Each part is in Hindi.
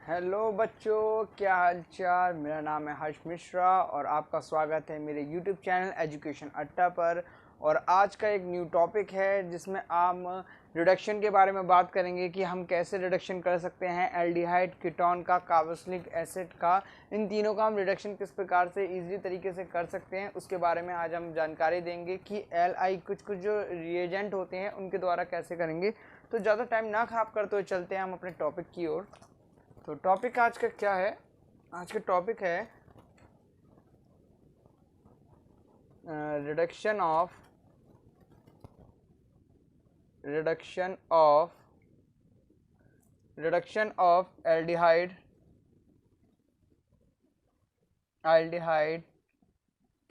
हेलो बच्चों, क्या हाल चाल। मेरा नाम है हर्ष मिश्रा और आपका स्वागत है मेरे यूट्यूब चैनल एजुकेशन अड्डा पर। और आज का एक न्यू टॉपिक है जिसमें हम रिडक्शन के बारे में बात करेंगे कि हम कैसे रिडक्शन कर सकते हैं एल्डिहाइड, कीटोन का, कार्बोक्सिलिक एसिड का। इन तीनों का हम रिडक्शन किस प्रकार से इजीली तरीके से कर सकते हैं उसके बारे में आज हम जानकारी देंगे कि कुछ जो रिएजेंट होते हैं उनके द्वारा कैसे करेंगे। तो ज़्यादा टाइम ना खराब करते हुए चलते हैं हम अपने टॉपिक की ओर। तो टॉपिक आज का क्या है? आज का टॉपिक है reduction of aldehyde,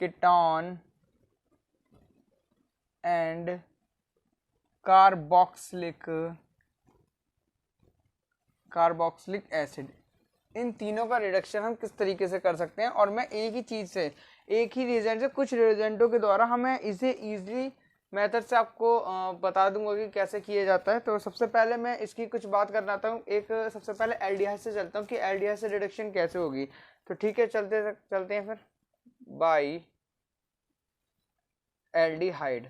ketone and carboxylic acid. इन तीनों का रिडक्शन हम किस तरीके से कर सकते हैं। और मैं एक ही चीज़ से, एक ही रिएजेंट से, कुछ रिएजेंटों के द्वारा हमें इसे इजीली मेथड से आपको बता दूंगा कि कैसे किया जाता है। तो सबसे पहले मैं इसकी कुछ बात करना चाहता हूँ। सबसे पहले एल्डिहाइड से चलता हूँ कि एल्डिहाइड से रिडक्शन कैसे होगी। तो ठीक है, चलते हैं फिर बाय एल्डिहाइड।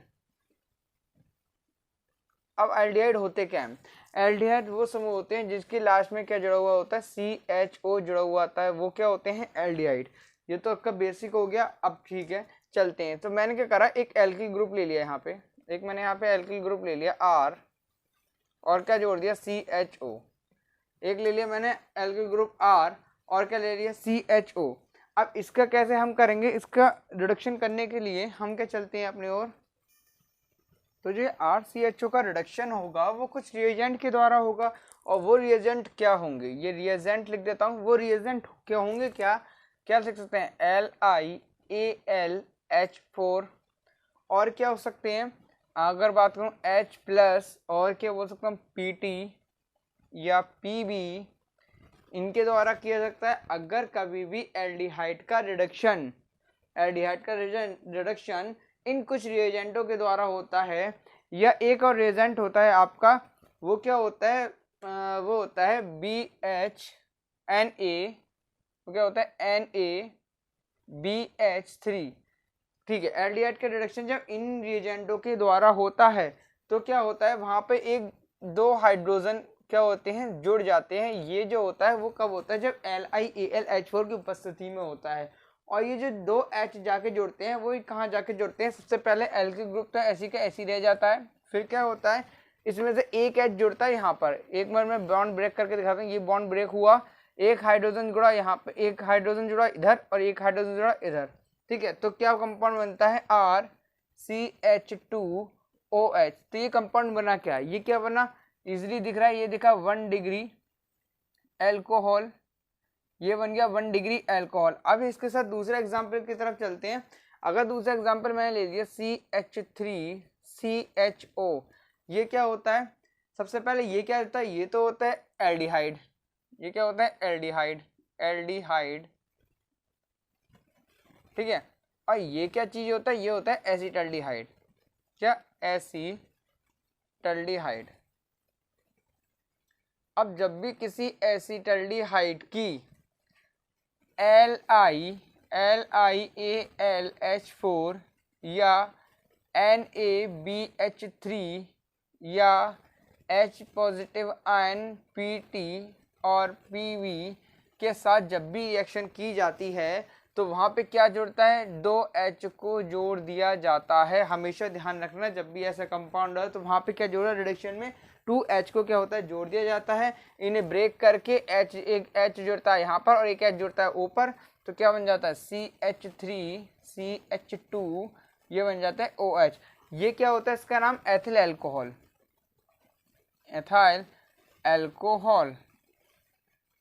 अब एल्डिहाइड होते क्या हैं? एल्डिहाइड वो समूह होते हैं जिसके लास्ट में क्या जुड़ा हुआ होता है, CHO जुड़ा हुआ आता है। वो क्या होते हैं? एल्डिहाइड। ये तो आपका बेसिक हो गया। अब ठीक है, चलते हैं। तो मैंने क्या करा, एक एल्किल ग्रुप ले लिया यहाँ पे, मैंने यहाँ पे एल्किल ग्रुप ले लिया R, और क्या जोड़ दिया, CHO। एक ले लिया मैंने एल्किल ग्रुप R और क्या ले लिया, CHO। अब इसका कैसे हम करेंगे? इसका रिडक्शन करने के लिए हम क्या चलते हैं अपनी ओर। तो जो RCHO का रिडक्शन होगा वो कुछ रिएजेंट के द्वारा होगा। और वो रिएजेंट क्या होंगे, ये रिएजेंट लिख देता हूँ। वो रिएजेंट क्या होंगे, क्या क्या लिख सकते हैं, LiAlH4। और क्या हो सकते हैं, अगर बात करूँ H+, और क्या बोल सकता हूँ, PT या PB। इनके द्वारा किया सकता है। अगर कभी भी एल्डिहाइड का रिडक्शन इन कुछ रिएजेंटों के द्वारा होता है, या एक और रिएजेंट होता है आपका, वो क्या होता है, वो होता है BHNA। वो क्या होता है, NaBH3। ठीक है, एल्डिहाइड का रिडक्शन जब इन रिएजेंटों के द्वारा होता है तो क्या होता है, वहां पे एक दो हाइड्रोजन क्या होते हैं, जुड़ जाते हैं। ये जो होता है वो कब होता है, जब LiAlH4 की उपस्थिति में होता है। और ये जो दो H जाके जुड़ते हैं वो कहाँ जाके जुड़ते हैं, सबसे पहले एल्किल ग्रुप तो ऐसी का ऐसी रह जाता है। फिर क्या होता है, इसमें से एक H जुड़ता है यहाँ पर। एक बार मैं बॉन्ड ब्रेक करके दिखाता हूँ। ये बॉन्ड ब्रेक हुआ, एक हाइड्रोजन जुड़ा यहाँ पे, एक हाइड्रोजन जुड़ा इधर और एक हाइड्रोजन जुड़ा इधर। ठीक है, तो क्या कंपाउंड बनता है, RCH2OH। तो ये कंपाउंड बना क्या, ये क्या बना, इजिली दिख रहा है, ये दिखा 1 डिग्री एल्कोहल। ये बन गया 1 डिग्री एल्कोहल। अब इसके साथ दूसरे एग्जाम्पल की तरफ चलते हैं। अगर दूसरा एग्जाम्पल मैंने ले लिया CH3CHO। ये क्या होता है, सबसे पहले ये क्या होता है, ये तो होता है एल्डिहाइड। ये क्या होता है, एल्डिहाइड। ठीक है, और ये क्या चीज होता है, ये होता है एसिटल्डिहाइड। क्या, एसिटल्डिहाइड। अब जब भी किसी एसिटल्डिहाइड की LiAlH4 या NaBH3 या H पॉजिटिव आयन PT और PB के साथ जब भी रिएक्शन की जाती है तो वहां पे क्या जुड़ता है, दो H को जोड़ दिया जाता है। हमेशा ध्यान रखना, जब भी ऐसा कंपाउंड है तो वहां पे क्या जोड़ा, रिडक्शन में 2H को क्या होता है, जोड़ दिया जाता है। इन्हें ब्रेक करके एक H जुड़ता है यहाँ पर और एक H जुड़ता है ऊपर। तो क्या बन जाता है, CH3CH2, ये बन जाता है OH। ये क्या होता है, इसका नाम एथिल अल्कोहल।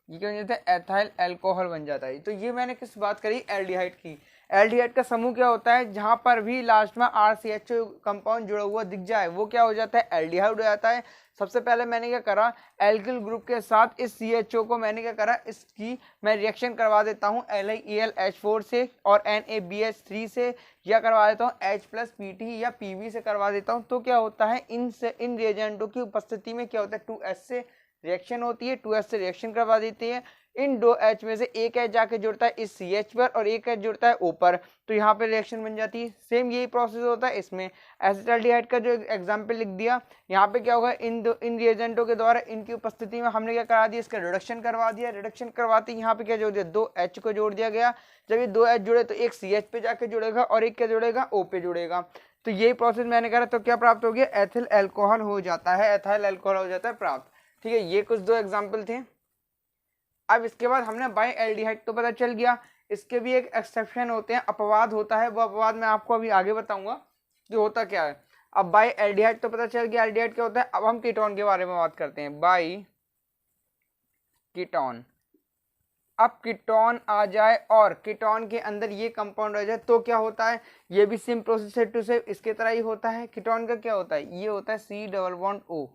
ये क्या बन जाता है, एथाइल अल्कोहल बन जाता है। तो ये मैंने किस बात करी, एल्डिहाइड की। एल्डिहाइड का समूह क्या होता है, जहां पर भी लास्ट में RCHO कंपाउंड जुड़ा हुआ दिख जाए वो क्या हो जाता है, एल्डिहाइड हो जाता है। सबसे पहले मैंने क्या करा, एल्किल ग्रुप के साथ इस CHO को मैंने क्या करा, इसकी मैं रिएक्शन करवा देता हूँ LiAlH4 से और NaBH3 से, या करवा देता हूँ H+PT या PB से करवा देता हूँ। तो क्या होता है, इन रिएजेंटों की उपस्थिति में क्या होता है, 2H से रिएक्शन होती है, 2H से रिएक्शन करवा देती है। इन दो H में से एक H जाके जुड़ता है इस CH पर और एक H जुड़ता है O पर, तो यहाँ पे रिएक्शन बन जाती है। सेम यही प्रोसेस होता है इसमें। एसिटाल्डिहाइड का जो एग्जांपल लिख दिया, यहाँ पे क्या होगा, इन रिएजेंटों के द्वारा इनकी उपस्थिति में हमने क्या करा दिया, इसका रिडक्शन करवा दिया। रिडक्शन करवाते यहाँ पे क्या जोड़ दिया, दो H को जोड़ दिया गया। जब ये दो H जुड़े तो एक CH पे जाके जुड़ेगा और एक क्या जुड़ेगा, O पे जुड़ेगा। तो यही प्रोसेस मैंने करा, तो क्या प्राप्त हो गया, एथिल अल्कोहल हो जाता है, एथाइल अल्कोहल हो जाता है प्राप्त। ठीक है, ये कुछ दो एग्जाम्पल थे। अब इसके बाद हमने बाई एल्डिहाइड तो पता चल गया, इसके भी एक एक्सेप्शन होते हैं, अपवाद होता है, वो अपवाद मैं आपको अभी आगे बताऊंगा कि होता क्या है। अब बाई एल्डिहाइड तो पता चल गया, एल्डिहाइड क्या होता है। अब हम कीटोन के बारे में बात करते हैं, बाई कीटोन। अब कीटोन आ जाए और कीटोन के अंदर ये कंपाउंड आ जाए तो क्या होता है, ये भी सेम प्रोसेस है टू सेम, इसके तरह ही होता है। कीटोन का क्या होता है, ये होता है C डबल बॉन्ड O।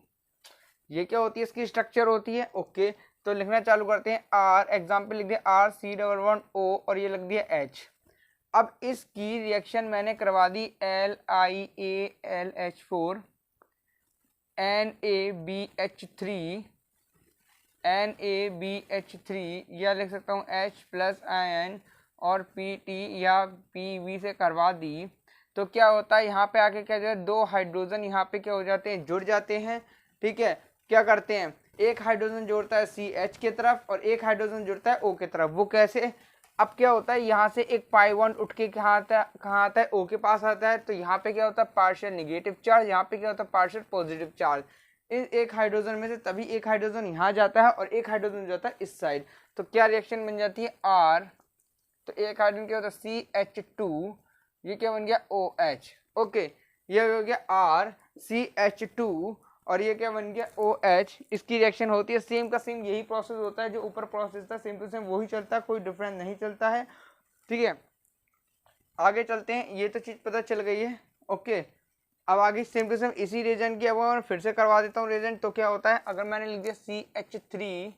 ये क्या होती है, इसकी स्ट्रक्चर होती है। ओके, तो लिखना चालू करते हैं। R एग्जाम्पल लिख दिया, R C double bond O और ये लिख दिया H। अब इसकी रिएक्शन मैंने करवा दी LiAlH4 NaBH3 NaBH3, या लिख सकता हूँ H प्लस आयन और PT या PV से करवा दी, तो क्या होता है यहाँ पे आके क्या, दो हाइड्रोजन यहाँ पे क्या हो जाते हैं, जुड़ जाते हैं। ठीक है, क्या करते हैं, एक हाइड्रोजन जोड़ता है CH की तरफ और एक हाइड्रोजन जुड़ता है O की तरफ। वो कैसे, अब क्या होता है, यहाँ से एक पाई बॉन्ड उठ के कहाँ आता है, O के पास आता है। तो यहाँ पे क्या होता है, पार्शियल निगेटिव चार्ज, यहाँ पे क्या होता है, पार्शियल पॉजिटिव चार्ज। इस एक हाइड्रोजन में से तभी एक हाइड्रोजन यहाँ जाता है और एक हाइड्रोजन जाता है इस साइड, तो क्या रिएक्शन बन जाती है, R। तो एक हाइड्रोजन क्या होता है, CH2, ये क्या बन गया, OH। ओके, ये हो गया R CH2 और ये क्या बन गया, OH। इसकी रिएक्शन होती है सेम का सेम, यही प्रोसेस होता है जो ऊपर प्रोसेस था, सेम टू सेम वही चलता है, कोई डिफरेंस नहीं चलता है। ठीक है, आगे चलते हैं, ये तो चीज़ पता चल गई है। ओके, अब आगे सेम टू सेम इसी रीजन की अब मैं फिर से करवा देता हूँ रीजन। तो क्या होता है, अगर मैंने लिख दिया CH3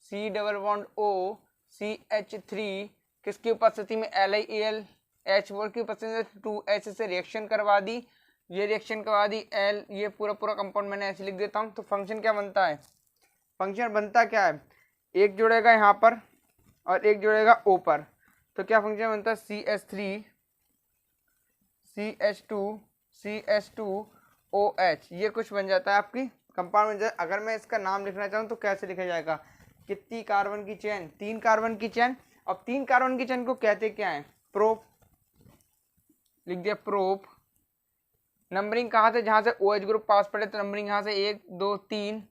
C double bond O CH3, किसकी उपस्थिति में LiAlH4 की उपस्थिति में 2H से रिएक्शन करवा दी, ये रिएक्शन करवा दी L, ये पूरा पूरा कंपाउंड मैंने ऐसे लिख देता हूँ। तो फंक्शन क्या बनता है, फंक्शन बनता क्या है, एक जुड़ेगा यहाँ पर और एक जुड़ेगा O पर, तो क्या फंक्शन बनता है, CH3 CH2 CH2OH, ये कुछ बन जाता है आपकी कंपाउंड बन जाता है। अगर मैं इसका नाम लिखना चाहूँ तो कैसे लिखा जाएगा, कितनी कार्बन की चेन, 3 कार्बन की चेन। अब 3 कार्बन की चेन को कहते क्या है, प्रोप, लिख दिया प्रोप। नंबरिंग कहाँ से, जहाँ से OH ग्रुप पास पड़े तो नंबरिंग यहाँ से 1 2 3,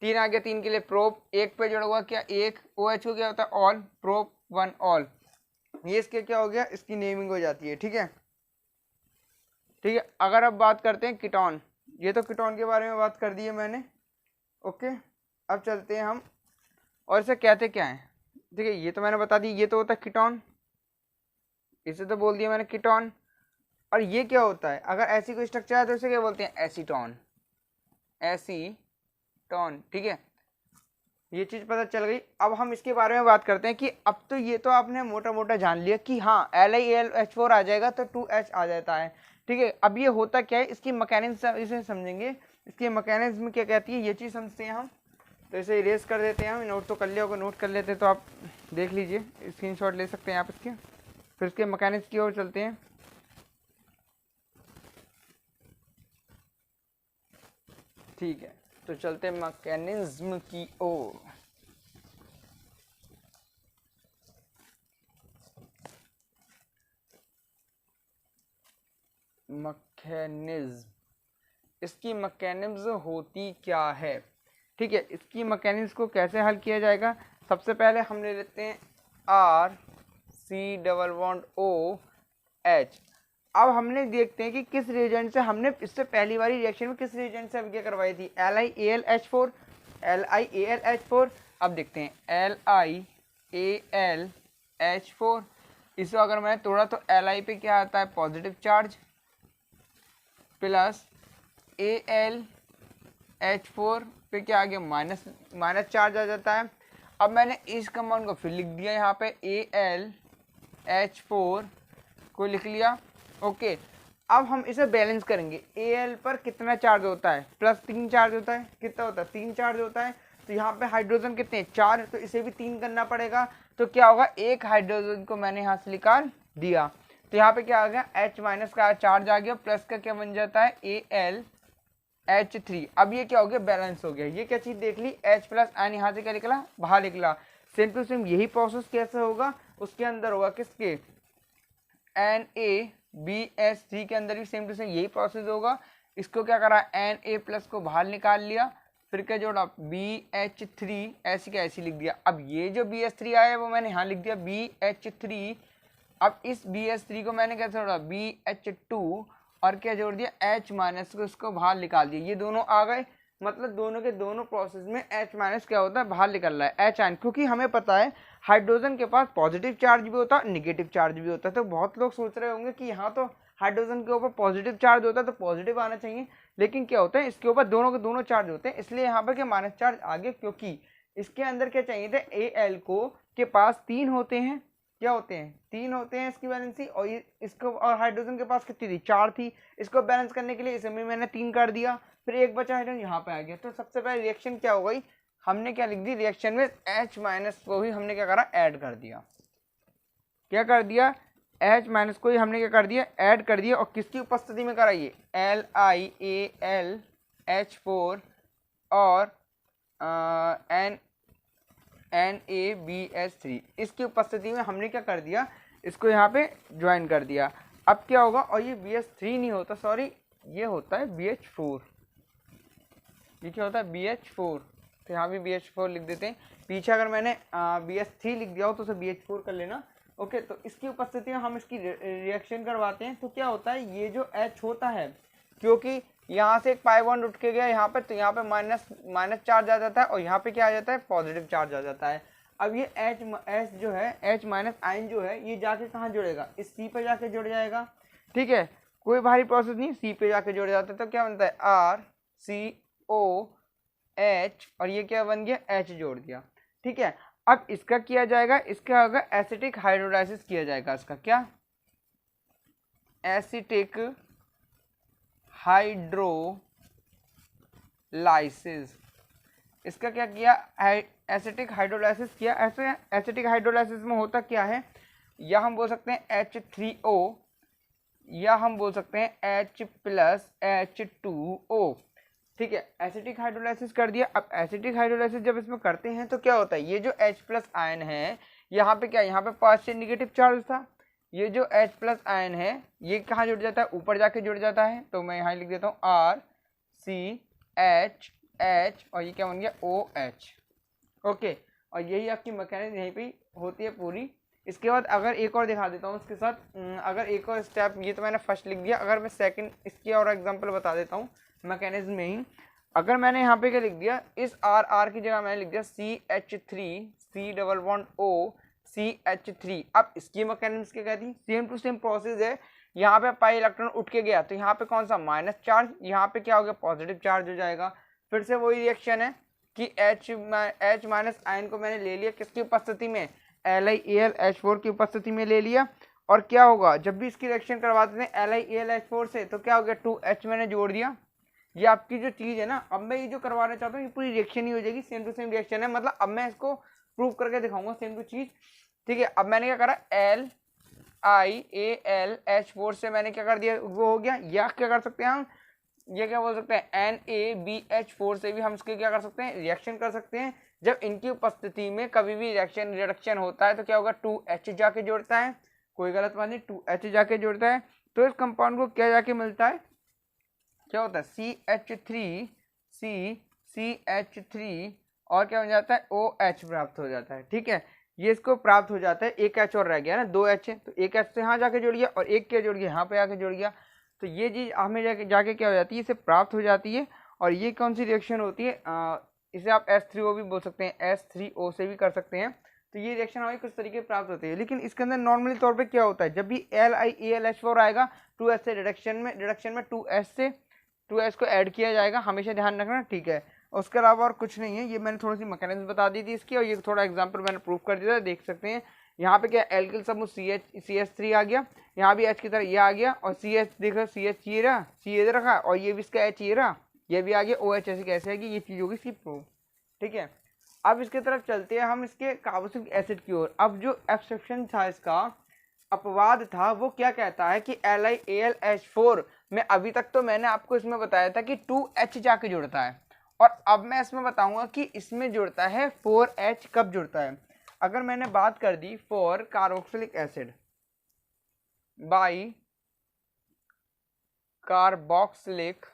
3 आ गया, 3 के लिए प्रोप, एक पे जुड़ा हुआ क्या, एक, OH को क्या होता है, ऑल, प्रोप 1 ऑल। ये इसके क्या हो गया, इसकी नेमिंग हो जाती है। ठीक है, ठीक है। अगर अब बात करते हैं कीटोन, ये तो कीटोन के बारे में बात कर दी है मैंने। ओके, अब चलते हैं हम, और इसे कहते क्या है। ठीक है, ये तो मैंने बता दी, ये तो होता है कीटोन, इसे तो बोल दिया मैंने कीटोन। और ये क्या होता है, अगर ऐसी कोई स्ट्रक्चर है तो इसे क्या बोलते हैं, एसीटोन, एसीटोन। ठीक है, ये चीज़ पता चल गई। अब हम इसके बारे में बात करते हैं कि अब तो ये तो आपने मोटा मोटा जान लिया कि हाँ LiAlH4 आ जाएगा तो 2H आ जाता है। ठीक है, अब ये होता क्या है, इसकी मैकेनिज्म इसे समझेंगे, इसकी मैकेनिज्म क्या कहती है, ये चीज़ समझते हैं हम। तो इसे इरेज कर देते हैं हम, नोट तो कर लिया होगा, नोट कर लेते हैं तो आप देख लीजिए, स्क्रीनशॉट ले सकते हैं आप इसके। फिर इसके मैकेनिज्म की ओर चलते हैं। ठीक है, तो चलते हैं मैकेनिज्म की ओर। मैकेनिज्म, इसकी मैकेनिज्म होती क्या है। ठीक है, इसकी मैकेनिज्म को कैसे हल किया जाएगा, सबसे पहले हम ले लेते हैं RC≡OH। अब हमने देखते हैं कि किस रिएजेंट से हमने इससे पहली वाली रिएक्शन में किस रिएजेंट से क्या करवाई थी, LiAlH4, LiAlH4। अब देखते हैं LiAlH4, इसको अगर मैं तोड़ा तो Li पे क्या आता है, पॉजिटिव चार्ज, प्लस AlH4 पे क्या आ गया, माइनस चार्ज आ जाता है। अब मैंने इस कंपाउंड को फिर लिख दिया यहाँ पे, AlH4 को लिख लिया। ओके, अब हम इसे बैलेंस करेंगे, Al पर कितना चार्ज होता है, +3 चार्ज होता है, कितना होता है, 3 चार्ज होता है। तो यहाँ पे हाइड्रोजन कितने हैं 4, तो इसे भी 3 करना पड़ेगा। तो क्या होगा, एक हाइड्रोजन को मैंने यहाँ से निकाल दिया, तो यहाँ पे क्या आ गया H माइनस का चार्ज आ गया, प्लस का क्या बन जाता है AlH3। अब ये क्या हो गया, बैलेंस हो गया। ये क्या चीज देख ली, H प्लस आयन यहाँ से क्या निकला, बाहर निकला। सेम टू सेम यही प्रोसेस कैसे होगा, उसके अंदर होगा किसके, NaBH3 के अंदर भी सेम टू सेम यही प्रोसेस होगा। इसको क्या करा, Na प्लस को बाहर निकाल लिया, फिर क्या जोड़ा BH3, ऐसी का ऐसी लिख दिया। अब ये जो BH3 आया है वो मैंने यहाँ लिख दिया BH3। अब इस BH3 को मैंने कैसे जोड़ा, BH2, और क्या जोड़ दिया H माइनस को, इसको बाहर निकाल दिया। ये दोनों आ गए, मतलब दोनों के दोनों प्रोसेस में H माइनस क्या होता है, बाहर निकल रहा है H आयन। क्योंकि हमें पता है हाइड्रोजन के पास पॉजिटिव चार्ज भी होता है, निगेटिव चार्ज भी होता है। तो बहुत लोग सोच रहे होंगे कि यहाँ तो हाइड्रोजन के ऊपर पॉजिटिव चार्ज होता है तो पॉजिटिव आना चाहिए, लेकिन क्या होता है इसके ऊपर दोनों के दोनों चार्ज होते हैं, इसलिए यहाँ पर क्या माइनस चार्ज आ गया। क्योंकि इसके अंदर क्या चाहिए थे, Al को के पास 3 होते हैं, क्या होते हैं 3 होते हैं इसकी वैलेंसी, और ये इसको, और हाइड्रोजन के पास कितनी थी 4 थी। इसको बैलेंस करने के लिए इसमें मैंने 3 कर दिया, फिर एक बचा हाइड्रोजन यहाँ पे आ गया। तो सबसे पहले रिएक्शन क्या हो गई, हमने क्या लिख दी, रिएक्शन में H माइनस को ही हमने क्या करा, ऐड कर दिया। क्या कर दिया, H माइनस को ही हमने क्या कर दिया, ऐड कर दिया। और किसकी उपस्थिति में कराइए, LiAlH4 और NaBH3, इसकी उपस्थिति में हमने क्या कर दिया, इसको यहाँ पे ज्वाइन कर दिया। अब क्या होगा, और ये BH3 नहीं होता, सॉरी ये होता है BH4। ये क्या होता है, BH4। तो यहाँ भी BH4 लिख देते हैं। पीछे अगर मैंने BH3 लिख दिया हो तो उसे BH4 कर लेना। ओके, तो इसकी उपस्थिति में हम इसकी रिएक्शन करवाते हैं। तो क्या होता है, ये जो H होता है, क्योंकि यहाँ से एक पाई बॉन्ड उठ के गया यहाँ पे, तो यहाँ पे माइनस चार्ज आ जाता है, और यहाँ पे क्या आ जाता है, पॉजिटिव चार्ज आ जाता है। अब ये H जो है, H माइनस आयन जो है, ये जाके कहाँ जुड़ेगा, इस C पे जाके जुड़ जाएगा। ठीक है, कोई भारी प्रोसेस नहीं, C पे जाके जुड़ जाता है। तो क्या बनता है, RCOH, और ये क्या बन गया, H जोड़ दिया। ठीक है, अब इसका किया जाएगा, इसका होगा एसिटिक हाइड्रोलाइसिस किया जाएगा। इसका क्या, एसिटिक हाइड्रोलाइसिस। इसका क्या किया, एसिटिक हाइड्रोलाइसिस किया। ऐसे एसिटिक हाइड्रोलाइसिस में होता क्या है, या हम बोल सकते हैं H3O, या हम बोल सकते हैं H प्लस H2O। ठीक है, एसिटिक हाइड्रोलाइसिस कर दिया। अब एसिटिक हाइड्रोलाइसिस जब इसमें करते हैं तो क्या होता है, ये जो H प्लस आयन है, यहाँ पे क्या, यहाँ पे पार्शियल निगेटिव चार्ज था, ये जो H प्लस आयन है ये कहाँ जुड़ जाता है, ऊपर जाके जुड़ जाता है। तो मैं यहाँ लिख देता हूँ RCH, और ये क्या बन गया, OH। ओके, और यही आपकी मैकेनिज्म यहीं पे होती है पूरी। इसके बाद अगर एक और दिखा देता हूँ उसके साथ, अगर एक और स्टेप, ये तो मैंने फर्स्ट लिख दिया, अगर मैं सेकंड इसकी और एग्जांपल बता देता हूँ मैकेनिज्म में ही। अगर मैंने यहाँ पे क्या लिख दिया, इस R की जगह मैंने लिख दिया CH3, C double bond O, CH3। अब इसकी मैकेनिज्म क्या कहती है, सेम टू सेम प्रोसेस है। यहाँ पे पाई इलेक्ट्रॉन उठ के गया, तो यहाँ पे कौन सा माइनस चार्ज, यहाँ पे क्या हो गया, पॉजिटिव चार्ज हो जाएगा। फिर से वही रिएक्शन है कि H माइनस आयन को मैंने ले लिया, किसकी उपस्थिति में, LiAlH4 की उपस्थिति में ले लिया। और क्या होगा, जब भी इसकी रिएक्शन करवाते थे LiAlH4 से, तो क्या हो गया, 2H मैंने जोड़ दिया। ये आपकी जो चीज है ना, अब मैं ये जो करवाना चाहता हूँ ये पूरी रिएक्शन ही हो जाएगी, सेम टू सेम रिएक्शन है, मतलब अब मैं इसको प्रूव करके दिखाऊंगा सेम टू चीज। ठीक है, अब मैंने क्या करा, LiAlH4 से मैंने क्या कर दिया, वो हो गया। या क्या कर सकते हैं हम, ये क्या बोल सकते हैं, NaBH4 से भी हम इसके क्या कर सकते हैं, रिएक्शन कर सकते हैं। जब इनकी उपस्थिति में कभी भी रिडक्शन होता है तो क्या होगा, 2H जाके जोड़ता है, कोई गलत बात नहीं, 2H जाके जोड़ता है। तो इस कंपाउंड को क्या जाके मिलता है, क्या होता है, CH3 और क्या हो जाता है, OH प्राप्त हो जाता है। ठीक है, ये इसको प्राप्त हो जाता है। एक H और रह गया ना, 2H है, तो एक H से यहाँ जाके जुड़ गया और एक क्या जुड़ गया, यहाँ पे आके जुड़ गया। तो ये चीज हमें जाके क्या हो जाती है, इसे प्राप्त हो जाती है। और ये कौन सी रिएक्शन होती है, इसे आप H3O भी बोल सकते हैं, H3O से भी कर सकते हैं। तो ये रिएक्शन हमें कुछ तरीके प्राप्त होती है। लेकिन इसके अंदर नॉर्मली तौर पे क्या होता है, जब भी LiAlH4 आएगा 2H से रिडक्शन में 2H को ऐड किया जाएगा, हमेशा ध्यान रखना। ठीक है, उसके अलावा और कुछ नहीं है। ये मैंने थोड़ी सी मैकेनिज्म बता दी थी इसकी, और ये थोड़ा एग्जांपल मैंने प्रूव कर दिया था, देख सकते हैं। यहाँ पे क्या, एल्किल समूह CH3 आ गया, यहाँ भी H की तरह ये आ गया, और CH देखो, CH ये रहा, C ये रखा, और ये भी इसका H ये रहा, ये भी आ गया, OH ऐसे कैसे आएगी, ये चीज होगी इसकी प्रूव। ठीक है, अब इसके तरफ चलते हैं हम इसके कार्बोक्सिलिक एसिड की ओर। अब जो एक्सेप्शन था इसका, अपवाद था, वो क्या कहता है कि LiAlH4 में अभी तक तो मैंने आपको इसमें बताया था कि 2H जाके जुड़ता है, और अब मैं इसमें बताऊंगा कि इसमें जुड़ता है 4H। कब जुड़ता है? अगर मैंने बात कर दी for carboxylic acid bi carboxylic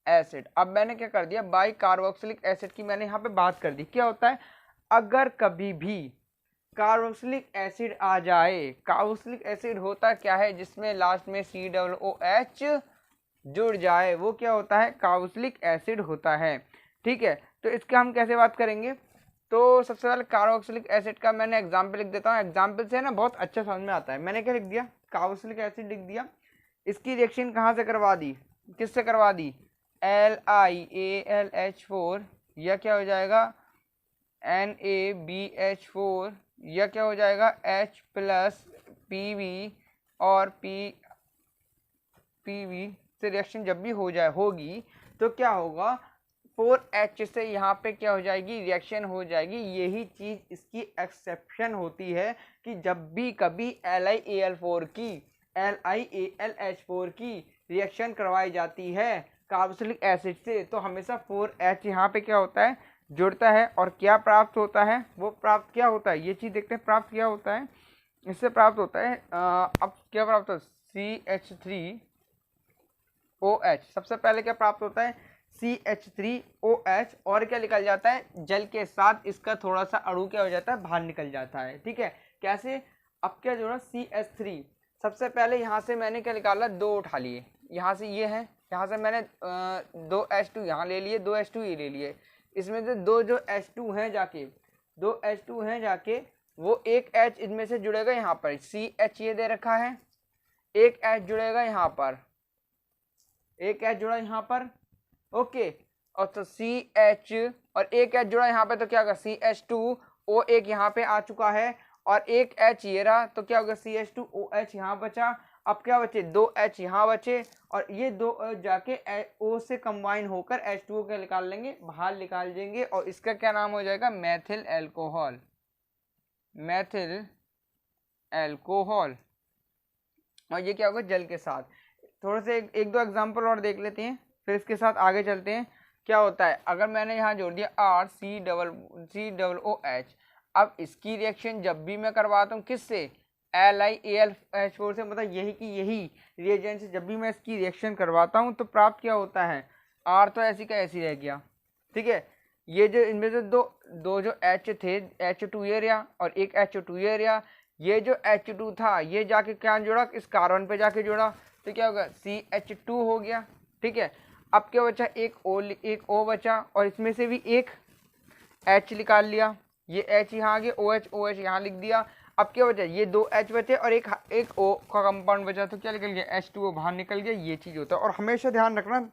acid, अब मैंने क्या कर दिया, बाई कार्बोक्सिलिक एसिड की मैंने यहाँ पे बात कर दी। क्या होता है, अगर कभी भी कार्बोक्सिलिक एसिड आ जाए, कार्बोक्सिलिक एसिड होता क्या है, जिसमें लास्ट में COOH जुड़ जाए, वो क्या होता है, कार्बोक्सिलिक एसिड होता है। ठीक है, तो इसका हम कैसे बात करेंगे? तो सबसे पहले कार्बोक्सिलिक एसिड का मैंने एग्जाम्पल लिख देता हूँ। एग्जाम्पल से ना बहुत अच्छा समझ में आता है। मैंने क्या लिख दिया, कार्बोक्सिलिक एसिड लिख दिया। इसकी रिएक्शन कहाँ से करवा दी, किससे करवा दी, LiAlH4, या क्या हो जाएगा NaBH4, या क्या हो जाएगा H प्लस PV, और PV से रिएक्शन जब भी हो जाए होगी तो क्या होगा, 4H से यहाँ पे क्या हो जाएगी, रिएक्शन हो जाएगी। यही चीज इसकी एक्सेप्शन होती है कि जब भी कभी LiAlH4 की रिएक्शन करवाई जाती है कार्बोक्सिलिक एसिड से, तो हमेशा 4H यहाँ पे क्या होता है, जुड़ता है। और क्या प्राप्त होता है, वो प्राप्त क्या होता है, ये चीज देखते हैं प्राप्त क्या होता है। इससे प्राप्त होता है अब क्या प्राप्त होता है, CH3OH। सबसे पहले क्या प्राप्त होता है, CH3OH, और क्या निकल जाता है, जल के साथ इसका थोड़ा सा अणु क्या हो जाता है, बाहर निकल जाता है। ठीक है, कैसे, अब क्या जोड़ा, CH3। सबसे पहले यहाँ से मैंने क्या निकाला, 2 उठा लिए, यहाँ से ये है, यहाँ से मैंने 2 H2 यहाँ ले लिए, 2 H2 ये ले लिए। इसमें से 2 जो H2 हैं जाके, 2 H2 हैं जाके, वो एक H इनमें से जुड़ेगा यहाँ पर, CH ये दे रखा है, एक H जुड़ेगा यहाँ पर, एक H जुड़ा यहाँ पर, ओके, और तो CH और एक H जुड़ा यहाँ पे, तो क्या होगा, CH2O एक यहाँ पे आ चुका है, और एक H ये रहा, तो क्या होगा, CH2OH यहाँ बचा। अब क्या बचे, 2 H यहाँ बचे, और ये 2 जाके O से कंबाइन होकर H2O के निकाल लेंगे, बाहर निकाल देंगे, और इसका क्या नाम हो जाएगा, मैथिल एल्कोहल, मैथिल एल्कोहल। और ये क्या होगा, जल के साथ। थोड़े से एक दो एग्जांपल और देख लेते हैं, फिर इसके साथ आगे चलते हैं। क्या होता है, अगर मैंने यहाँ जोड़ दिया RCOOH, अब इसकी रिएक्शन जब भी मैं करवाता हूँ किससे, LiAlH4 से, मतलब यही कि यही रिएजेंट से जब भी मैं इसकी रिएक्शन करवाता हूँ तो प्राप्त क्या होता है, R तो ऐसी का ऐसी रह गया। ठीक है, ये जो इनमें से दो जो H थे, H2 ये रहा और एक H2 ये रहा, ये जो H2 था ये जाके क्या जुड़ा, इस कार्बन पे जाके जुड़ा, तो क्या होगा, CH2 हो गया। ठीक है, अब क्या बचा, एक O बचा, और इसमें से भी एक H निकाल लिया, ये H यहाँ आ गया, OH यहाँ लिख दिया। अब क्या बचा, ये 2 H बचे और एक O का कंपाउंड बचा, तो क्या निकल गया, H2O बाहर निकल गया। ये चीज़ होता है। और हमेशा ध्यान रखना,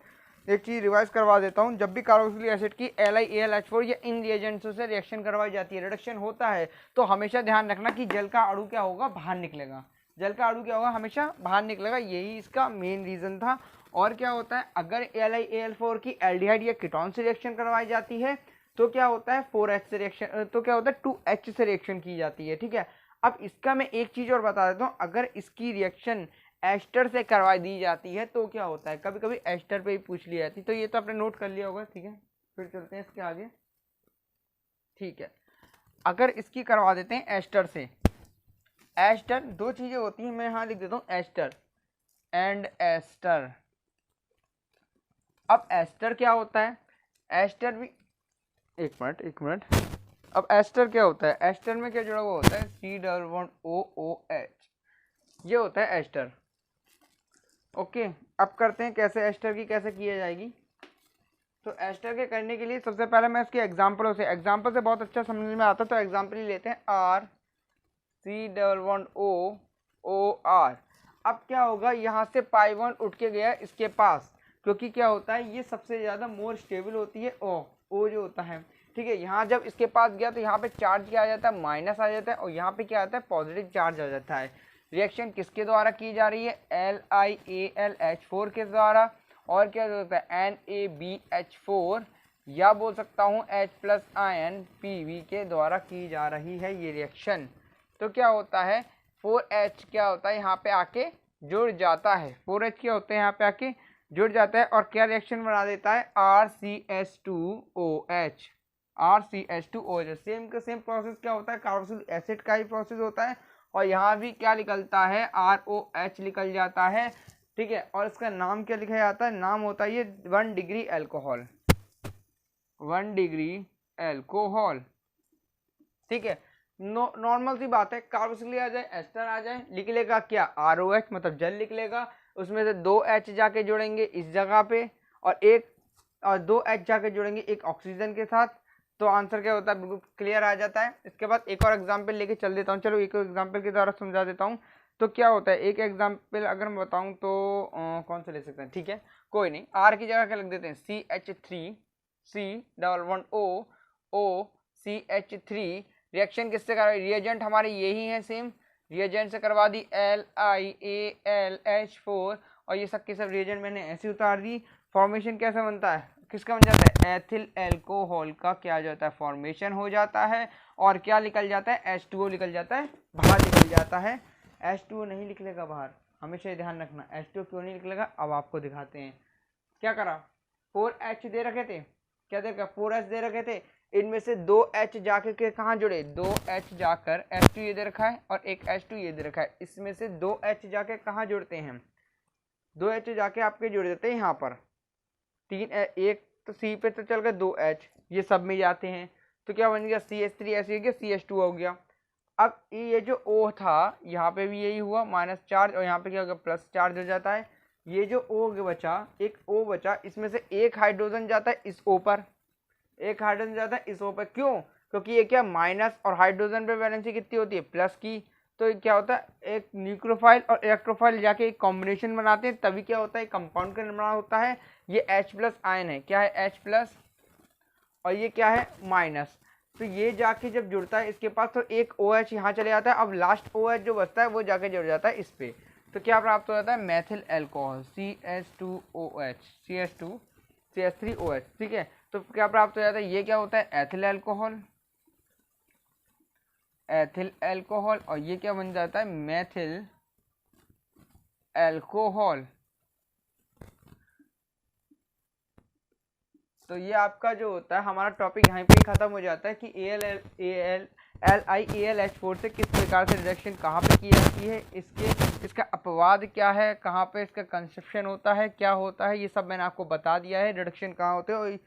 एक चीज़ रिवाइज करवा देता हूँ, जब भी कार्बोक्सिलिक एसिड की LiAlH4 या इन रिएजेंट्सों से रिएक्शन करवाई जाती है, रिडक्शन होता है, तो हमेशा ध्यान रखना कि जल का अणु क्या होगा, बाहर निकलेगा। जल का अणु क्या होगा, हमेशा बाहर निकलेगा। यही इसका मेन रीज़न था। और क्या होता है, अगर LiAlH4 की एल्डिहाइड या कीटोन से रिएक्शन करवाई जाती है तो क्या होता है, 4H से रिएक्शन, तो क्या होता है 2H से रिएक्शन की जाती है। ठीक है, अब इसका मैं एक चीज़ और बता देता हूँ, अगर इसकी रिएक्शन एस्टर से करवाई दी जाती है तो क्या होता है, कभी कभी एस्टर पे ही पूछ ली जाती है, तो ये तो आपने नोट कर लिया होगा। ठीक है, फिर चलते हैं इसके आगे। ठीक है, अगर इसकी करवा देते हैं एस्टर से, एस्टर 2 चीज़ें होती हैं, मैं यहाँ लिख देता हूँ एस्टर एंड एस्टर। अब एस्टर क्या होता है, एस्टर भी, एक मिनट, अब एस्टर क्या होता है, एस्टर में क्या जुड़ा हुआ होता है, C+1OOH, ये होता है एस्टर। ओके, अब करते हैं कैसे एस्टर की कैसे की जाएगी। तो एस्टर के करने के लिए सबसे पहले मैं इसके एग्जांपल से बहुत अच्छा समझ में आता है, तो एग्जांपल ही लेते हैं, RC+1OOR। अब क्या होगा, यहाँ से पाई 1 उठ के गया इसके पास, क्योंकि क्या होता है, ये सबसे ज़्यादा मोर स्टेबल होती है, O जो होता है। ठीक है, यहाँ जब इसके पास गया तो यहाँ पे चार्ज क्या आ जाता है, माइनस आ जाता है, और यहाँ पे क्या आता है, पॉजिटिव चार्ज आ जाता है। रिएक्शन किसके द्वारा की जा रही है, LiAlH4 के द्वारा, और क्या होता है, NaBH4 या बोल सकता हूँ H+ आयन Pv के द्वारा की जा रही है ये रिएक्शन। तो क्या होता है 4H क्या होता है यहाँ पे आके जुड़ जाता है, 4H क्या होता है यहाँ पे आके जुड़ जाता है और क्या रिएक्शन बना देता है RCH2OH। RCH2OH सेम का सेम प्रोसेस क्या होता है, कार्बोक्सिलिक एसिड का ही प्रोसेस होता है और यहाँ भी क्या निकलता है ROH निकल जाता है, ठीक है। और इसका नाम क्या लिखा जाता है, नाम होता है ये 1 डिग्री एल्कोहल, 1 डिग्री एल्कोहल, ठीक है। नॉर्मल सी बात है, कार्बोक्सिलिक आ जाए एस्टर आ जाए, लिख लेगा क्या ROH मतलब जल लिख लेगा, उसमें से 2 H जाके जुड़ेंगे इस जगह पे और 2 H जाके जुड़ेंगे एक ऑक्सीजन के साथ, तो आंसर क्या होता है बिल्कुल क्लियर आ जाता है। इसके बाद एक और एग्जाम्पल लेके चल देता हूँ, चलो एक एग्जाम्पल के द्वारा समझा देता हूँ। तो क्या होता है एक एग्जाम्पल अगर मैं बताऊँ तो कौन सा ले सकते हैं, ठीक है कोई नहीं, R की जगह क्या लिख देते हैं CH3 रिएक्शन किससे करवा, रिएजेंट हमारे यही है सेम, रिएजेंट से करवा दी LiAlH4 और ये सब के सब रिएजेंट मैंने ऐसे उतार दी। फॉर्मेशन कैसे बनता है, किसका बन जाता है एथिल एल्कोहल का क्या जाता है फॉर्मेशन हो जाता है और क्या निकल जाता है H2O निकल जाता है, बाहर निकल जाता है। H2O नहीं निकलेगा बाहर, हमेशा ध्यान रखना। H2O क्यों नहीं निकलेगा अब आपको दिखाते हैं। क्या करा 4H दे रखे थे, क्या दे रखा 4H दे रखे थे, इनमें से 2 H जाकर के कहाँ जुड़े, 2 H जाकर H2 ये दे रखा है और एक H2 ये दे रखा है, इसमें से 2 H जाके कहाँ जुड़ते हैं, 2 H जाके आपके जुड़ देते हैं यहाँ पर 3 एक तो C पे तो चल गए 2 H, ये सब में जाते हैं तो क्या बन गया CH3 ऐसे हो गया CH2 हो गया। अब ये जो O था यहाँ पे भी यही हुआ माइनस चार्ज और यहाँ पे क्या हो गया प्लस चार्ज हो जाता है। ये जो O बचा, एक O बचा, इसमें से एक हाइड्रोजन जाता है इस O पर, एक हाइड्रोजन जाता है इस O पर, क्यों, क्योंकि ये क्या माइनस और हाइड्रोजन पे वैलेंसी कितनी होती है प्लस की, तो क्या होता है एक न्यूक्लियोफाइल और इलेक्ट्रोफाइल जाके एक कॉम्बिनेशन बनाते हैं तभी क्या होता है कंपाउंड का निर्माण होता है। ये H+ आयन है, क्या है H+ और ये क्या है माइनस, तो ये जाके जब जुड़ता है इसके पास तो एक OH यहाँ चले जाता है, अब लास्ट OH जो बचता है वो जाके जुड़ जाता है इस पे, तो क्या प्राप्त हो जाता है मेथिल एल्कोहल CH2OH CH3OH, ठीक है। तो क्या प्राप्त हो जाता है, ये क्या होता है एथिल एल्कोहल और ये क्या बन जाता है मेथिल एल्कोहल। तो ये आपका जो होता है हमारा टॉपिक यहाँ पे ही खत्म हो जाता है कि LiAlH4 से किस प्रकार से रिडक्शन कहाँ पे की जाती है, इसका अपवाद क्या है, कहाँ पे इसका कंसेप्शन होता है, क्या होता है, ये सब मैंने आपको बता दिया है, रिडक्शन कहाँ होते हैं और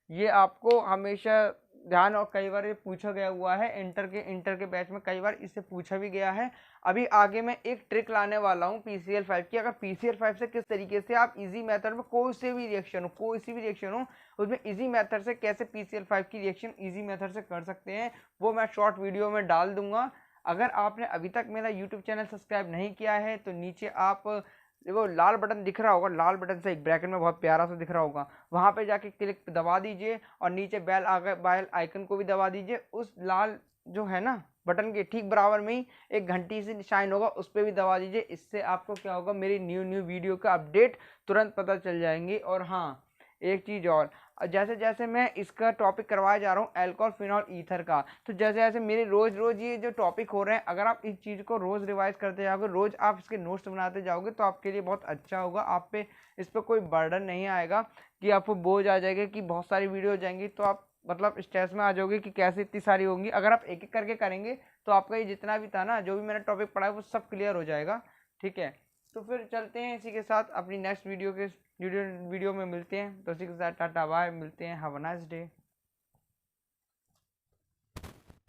ये आपको हमेशा ध्यान, और कई बार ये पूछा गया हुआ है इंटर के बैच में कई बार इससे पूछा भी गया है। अभी आगे मैं एक ट्रिक लाने वाला हूँ PCl5 की, अगर PCl5 से किस तरीके से आप इजी मेथड में कोई सी भी रिएक्शन हो उसमें इजी मेथड से कैसे PCl5 की रिएक्शन इजी मेथड से कर सकते हैं वो मैं शॉर्ट वीडियो में डाल दूंगा। अगर आपने अभी तक मेरा यूट्यूब चैनल सब्सक्राइब नहीं किया है तो नीचे आप वो लाल बटन दिख रहा होगा, लाल बटन से एक ब्रैकेट में बहुत प्यारा सा दिख रहा होगा, वहां पे जाके क्लिक दबा दीजिए और नीचे बेल आइकन को भी दबा दीजिए। उस लाल जो है ना बटन के ठीक बराबर में ही एक घंटी से शाइन होगा, उस पर भी दबा दीजिए। इससे आपको क्या होगा मेरी न्यू वीडियो का अपडेट तुरंत पता चल जाएंगे। और हाँ एक चीज़ और, जैसे जैसे मैं इसका टॉपिक करवाया जा रहा हूँ अल्कोहल फिनॉल ईथर का, तो जैसे जैसे मेरे रोज ये जो टॉपिक हो रहे हैं अगर आप इस चीज़ को रोज़ रिवाइज करते जाओगे, रोज़ आप इसके नोट्स बनाते जाओगे तो आपके लिए बहुत अच्छा होगा। आप पे इस पर कोई बर्डन नहीं आएगा कि आपको बोझ आ जाएगा कि बहुत सारी वीडियो हो जाएंगी तो आप मतलब स्ट्रेस में आ जाओगे कि कैसे इतनी सारी होंगी। अगर आप एक एक करके करेंगे तो आपका ये जितना भी था ना जो भी मैंने टॉपिक पढ़ा है वो सब क्लियर हो जाएगा, ठीक है। तो फिर चलते हैं इसी के साथ अपनी नेक्स्ट वीडियो में मिलते हैं। तो इसी के साथ टाटा बाय, मिलते हैं, हैव अ नाइस डे।